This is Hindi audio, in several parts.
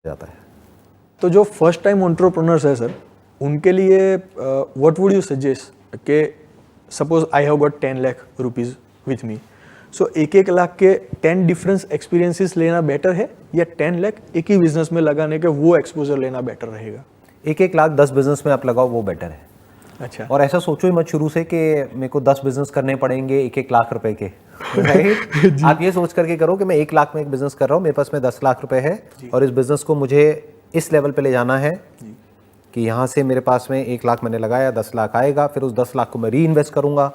जाता है। तो जो फर्स्ट टाइम एंटरप्रेन्योर्स है सर, उनके लिए व्हाट वुड यू सजेस्ट कि suppose I have got 10 lakh rupees with me, so 1-1 lakh के 10 डिफरेंस एक्सपीरियंसेस लेना बेटर है या 10 लाख एक ही बिजनेस में लगाने के वो एक्सपोजर लेना बेटर रहेगा? 1-1 लाख 10 बिजनेस में आप लगाओ, वो बेटर है। अच्छा। और ऐसा सोचो ही मत शुरू से कि मेरे को 10 बिजनेस करने पड़ेंगे 1-1 लाख रुपए के, राइट? आप ये सोच करके करो कि मैं 1 लाख में एक बिजनेस कर रहा हूँ, मेरे पास में 10 लाख रुपए है और इस बिजनेस को मुझे इस लेवल पे ले जाना है कि यहाँ से मेरे पास में 1 लाख मैंने लगाया, 10 लाख आएगा, फिर उस 10 लाख को मैं री इन्वेस्ट करूंगा,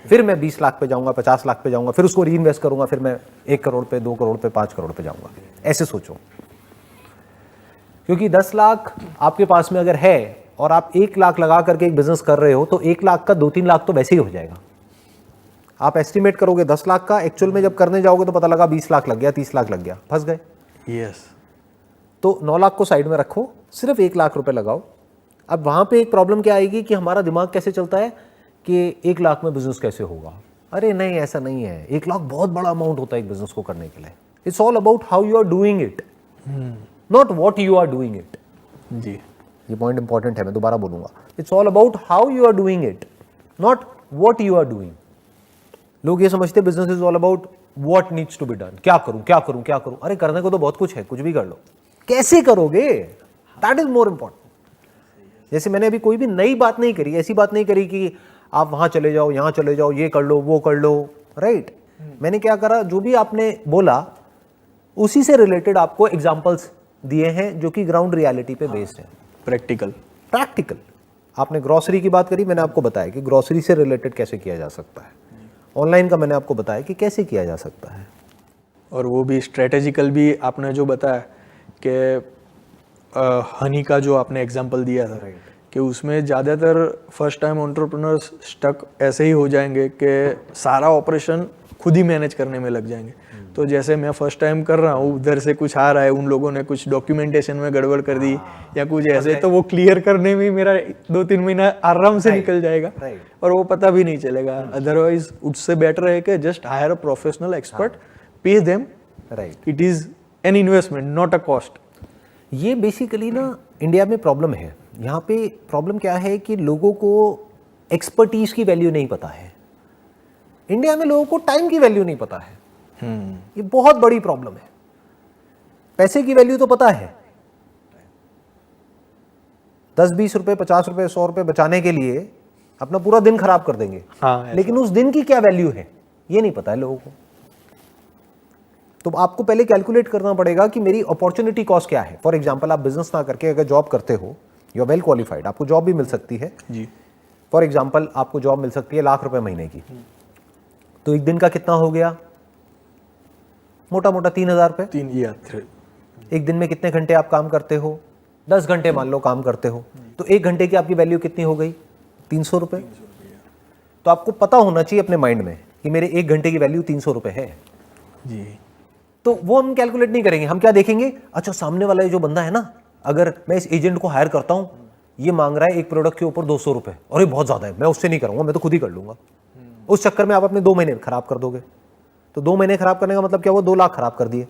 फिर मैं 20 लाख पे जाऊंगा, 50 लाख पे जाऊंगा, फिर उसको री इन्वेस्ट करूंगा, फिर मैं 1 करोड़ पे, 2 करोड़ पे, 5 करोड़ पे जाऊंगा। ऐसे सोचो, क्योंकि 10 लाख आपके पास में अगर है और आप 1 लाख लगा करके एक बिजनेस कर रहे हो तो 1 लाख का 2-3 लाख तो वैसे ही हो जाएगा। आप एस्टिमेट करोगे 10 लाख का, एक्चुअल में जब करने जाओगे तो पता लगा 20 लाख लग गया, 30 लाख लग गया, फंस गए। यस। तो 9 लाख को साइड में रखो, सिर्फ 1 लाख रुपए लगाओ। अब वहां पे एक प्रॉब्लम क्या आएगी कि हमारा दिमाग कैसे चलता है कि 1 लाख में बिजनेस कैसे होगा। अरे नहीं, ऐसा नहीं है। 1 लाख बहुत बड़ा अमाउंट होता है एक बिजनेस को करने के लिए। It's all about how you are doing it, not what you are doing it. जी, ये पॉइंट इंपॉर्टेंट है, मैं दोबारा बोलूंगा। It's all about how you are doing it, not what you are doing. लोग ये समझते हैं business is all about what needs to be done, क्या करूं क्या करूं क्या करूं। अरे करने को तो बहुत कुछ है, कुछ भी कर लो, कैसे करोगे, दैट इज मोर इंपॉर्टेंट। जैसे मैंने अभी कोई भी नई बात नहीं करी, ऐसी बात नहीं करी कि आप वहां चले जाओ, यहां चले जाओ, ये कर लो, वो कर लो, राइट? मैंने क्या करा, जो भी आपने बोला उसी से रिलेटेड आपको एग्जांपल्स दिए हैं जो कि ग्राउंड रियलिटी पे बेस्ड है। प्रैक्टिकल। आपने ग्रोसरी की बात करी, मैंने आपको बताया कि ग्रोसरी से रिलेटेड कैसे किया जा सकता है। ऑनलाइन का मैंने आपको बताया कि कैसे किया जा सकता है, और वो भी स्ट्रेटेजिकल भी आपने जो बताया कि हनी का जो आपने एग्जांपल दिया था कि उसमें ज़्यादातर फर्स्ट टाइम एंटरप्रेन्योर्स स्टक ऐसे ही हो जाएंगे कि सारा ऑपरेशन खुद ही मैनेज करने में लग जाएंगे। तो जैसे मैं फर्स्ट टाइम कर रहा हूँ, उधर से कुछ आ रहा है, उन लोगों ने कुछ डॉक्यूमेंटेशन में गड़बड़ कर दी या कुछ ऐसे, तो वो क्लियर करने में मेरा 2-3 महीना आराम से निकल जाएगा और वो पता भी नहीं चलेगा। अदरवाइज उससे बेटर है कि just higher a professional expert, pay them, right? It is an investment not a cost. ये बेसिकली ना इंडिया में प्रॉब्लम है। यहाँ पे प्रॉब्लम क्या है कि लोगों को एक्सपर्टीज की वैल्यू नहीं पता है। इंडिया में लोगों को टाइम की वैल्यू नहीं पता है। ये बहुत बड़ी प्रॉब्लम है। पैसे की वैल्यू तो पता है, 10-20 रुपए, 50 रुपए, 100 रुपए बचाने के लिए अपना पूरा दिन खराब कर देंगे। लेकिन उस दिन की क्या वैल्यू है ये नहीं पता है लोगों को। तो आपको पहले कैलकुलेट करना पड़ेगा कि मेरी अपॉर्चुनिटी कॉस्ट क्या है। फॉर एग्जांपल, आप बिजनेस ना करके अगर जॉब करते हो, यू आर वेल क्वालिफाइड, आपको जॉब भी मिल सकती है जी। फॉर एग्जांपल, आपको जॉब मिल सकती है ₹1,00,000 महीने की, तो एक दिन का कितना हो गया? मोटा मोटा 3,000 रुपए। 3 या 3। एक दिन में कितने घंटे आप काम करते हो? 10 घंटे मान लो काम करते हो, तो 1 घंटे की आपकी वैल्यू कितनी हो गई? 300 रुपए। तो आपको पता होना चाहिए अपने माइंड में कि मेरे 1 घंटे की वैल्यू 300 रुपए है जी। तो वो हम कैलकुलेट नहीं करेंगे। हम क्या देखेंगे, अच्छा सामने वाला ये जो बंदा है ना, अगर मैं इस एजेंट को हायर करता हूं, ये मांग रहा है एक प्रोडक्ट के ऊपर 200 रुपए, और ये बहुत ज्यादा है, मैं उससे नहीं करूंगा, मैं तो खुद ही कर लूंगा। उस चक्कर में आप अपने 2 महीने खराब कर दोगे। तो 2 महीने खराब करने का मतलब क्या हुआ? 2 लाख खराब कर दिए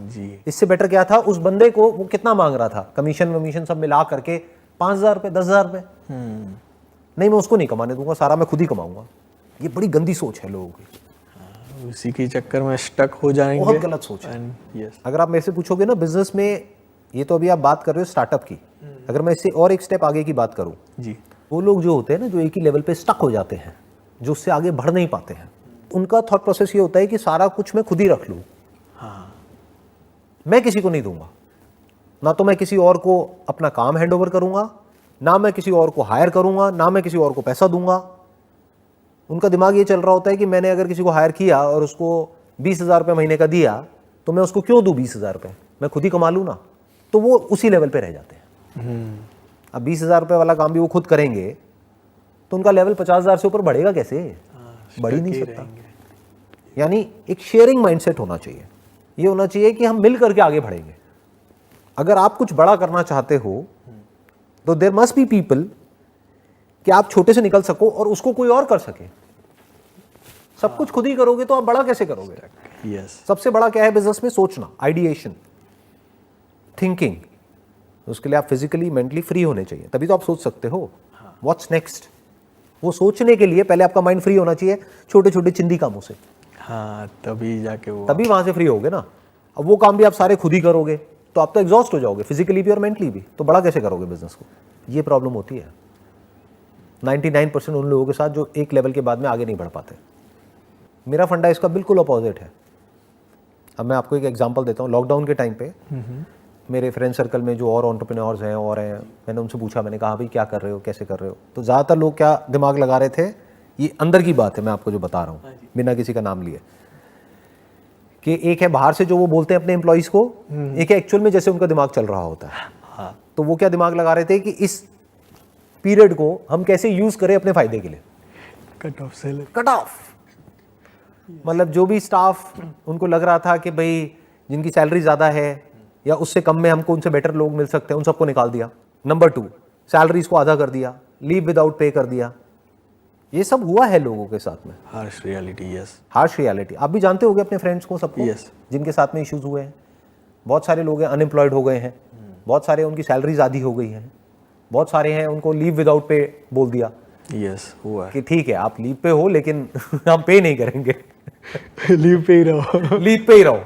जी। इससे बेटर क्या था, उस बंदे को वो कितना मांग रहा था, कमीशन वमीशन सब मिला करके 5,000 रुपए, 10,000 रुपए। नहीं, मैं उसको नहीं कमाने दूंगा, सारा मैं खुद ही कमाऊंगा। ये बड़ी गंदी सोच है लोगों की। उसी के चक्कर में स्टक हो जाएंगे। बहुत गलत सोच है। yes. अगर आप मेरे से पूछोगे ना बिजनेस में, ये तो अभी आप बात कर रहे हो स्टार्टअप की, अगर मैं इससे और एक स्टेप आगे की बात करूं, जी। वो लोग जो होते हैं ना, जो एक ही लेवल पे स्टक हो जाते हैं, जो उससे आगे बढ़ नहीं पाते हैं, उनका थॉट प्रोसेस ये होता है कि सारा कुछ मैं खुद ही रख लूं, मैं किसी को नहीं दूंगा। ना तो मैं किसी और को अपना काम हैंड ओवर करूंगा, ना मैं किसी और को हायर करूंगा, ना मैं किसी और को पैसा दूंगा। उनका दिमाग ये चल रहा होता है कि मैंने अगर किसी को हायर किया और उसको 20,000 रुपये महीने का दिया, तो मैं उसको क्यों दूं 20,000 रुपये, मैं खुद ही कमा लूँ ना। तो वो उसी लेवल पे रह जाते हैं। अब 20,000 रुपये वाला काम भी वो खुद करेंगे तो उनका लेवल 50,000 से ऊपर बढ़ेगा कैसे? बढ़ ही नहीं सकता। यानी एक शेयरिंग माइंडसेट होना चाहिए। ये होना चाहिए कि हम मिल करके आगे बढ़ेंगे। अगर आप कुछ बड़ा करना चाहते हो तो देयर मस्ट बी पीपल कि आप छोटे से निकल सको और उसको कोई और कर सके। सब कुछ खुद ही करोगे तो आप बड़ा कैसे करोगे? yes. सबसे बड़ा क्या है बिजनेस में? सोचना, आइडिएशन। थिंकिंग, उसके लिए आप फिजिकली मेंटली फ्री होने चाहिए, तभी तो आप सोच सकते हो व्हाट्स नेक्स्ट। वो सोचने के लिए पहले आपका माइंड फ्री होना चाहिए छोटे छोटे चिंदी कामों से, हाँ, तभी जाके वो तभी वहां से फ्री होगे ना। अब वो काम भी आप सारे खुद ही करोगे तो आप तो एग्जॉस्ट हो जाओगे फिजिकली भी और मेंटली भी, तो बड़ा कैसे करोगे बिजनेस को? ये प्रॉब्लम होती है 99% उन लोगों के साथ जो एक लेवल के बाद में आगे नहीं बढ़ पाते। मेरा फंडा इसका बिल्कुल अपोजिट है। अब मैं आपको एक एग्जांपल देता हूँ। लॉकडाउन के टाइम पे मेरे फ्रेंड सर्कल में जो और एंटरप्रेन्योर्स हैं और हैं, मैंने उनसे पूछा, मैंने कहा भाई क्या कर रहे हो, कैसे कर रहे हो? तो ज़्यादातर लोग क्या दिमाग लगा रहे थे, ये अंदर की बात है, मैं आपको जो बता रहा हूँ बिना किसी का नाम लिए, कि एक है बाहर से जो वो बोलते हैं अपने एम्प्लॉइज़ को, एक है एक्चुअल में जैसे उनका दिमाग चल रहा होता है। हाँ, तो वो क्या दिमाग लगा रहे थे कि इस पीरियड को हम कैसे यूज़ करें अपने फ़ायदे के लिए। Cut off sale, cut off, मतलब जो भी स्टाफ उनको लग रहा था कि भाई जिनकी सैलरी ज़्यादा है या उससे कम में हमको उनसे बेटर लोग मिल सकते हैं, उन सबको निकाल दिया। नंबर 2, सैलरीज को आधा कर दिया, लीव विदाउट पे कर दिया। ये सब हुआ है लोगों के साथ में, harsh reality. Yes, harsh reality. आप भी जानते होंगे अपने फ्रेंड्स को, सबको Yes. जिनके साथ में इश्यूज हुए हैं। बहुत सारे लोग हैं अनएम्प्लॉयड हो गए हैं, बहुत सारे उनकी सैलरीज आधी हो गई हैं, बहुत सारे हैं उनको लीव विदाउट पे बोल दिया यस, हुआ है। कि ठीक है आप लीव पे हो लेकिन हम पे नहीं करेंगे, लीव पे ही रहो। लीव पे ही रहो।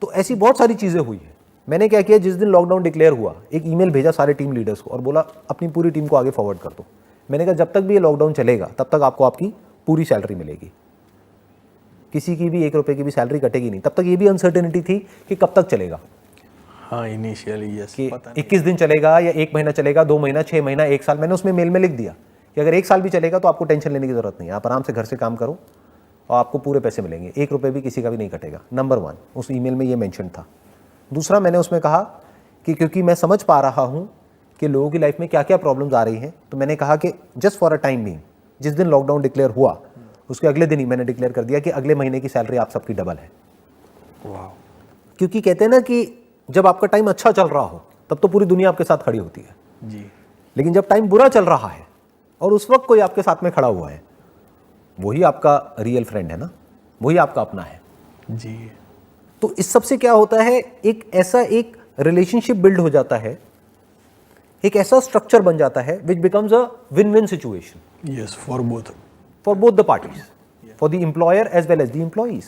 तो ऐसी बहुत सारी चीज़ें हुई है। मैंने क्या किया, जिस दिन लॉकडाउन डिक्लेयर हुआ, एक ईमेल भेजा सारे टीम लीडर्स को और बोला अपनी पूरी टीम को आगे फॉरवर्ड कर दो। मैंने कहा जब तक भी ये लॉकडाउन चलेगा तब तक आपको आपकी पूरी सैलरी मिलेगी, किसी की भी 1 रुपए की भी सैलरी कटेगी नहीं। तब तक ये भी अनसर्टेनिटी थी कि कब तक चलेगा, हाँ, इनिशियली यस, कि पता नहीं। 21 दिन चलेगा या 1 महीना चलेगा, 2 महीना, 6 महीना, 1 साल। मैंने उसमें मेल में लिख दिया कि अगर 1 साल भी चलेगा तो आपको टेंशन लेने की जरूरत नहीं है, आप आराम से घर से काम करो और आपको पूरे पैसे मिलेंगे, 1 रुपये भी किसी का भी नहीं कटेगा। नंबर 1 उस ईमेल में ये मेंशन था। दूसरा, मैंने उसमें कहा कि क्योंकि मैं समझ पा रहा हूँ कि लोगों की लाइफ में क्या क्या प्रॉब्लम्स आ रही हैं, तो मैंने कहा कि just for a time being, जिस दिन लॉकडाउन डिक्लेयर हुआ उसके अगले दिन ही मैंने डिक्लेयर कर दिया कि अगले महीने की सैलरी आप सबकी डबल है। वाह, क्योंकि कहते हैं ना कि जब आपका टाइम अच्छा चल रहा हो तब तो पूरी दुनिया आपके साथ खड़ी होती है, जी, लेकिन जब टाइम बुरा चल रहा है और उस वक्त कोई आपके साथ में खड़ा हुआ है, वही आपका रियल फ्रेंड है ना, वही आपका अपना है। जी, तो इस सब से क्या होता है, एक ऐसा एक रिलेशनशिप बिल्ड हो जाता है, एक ऐसा स्ट्रक्चर बन जाता है which becomes a win win situation yes, for both. For both the parties, for the employer as well as the employees.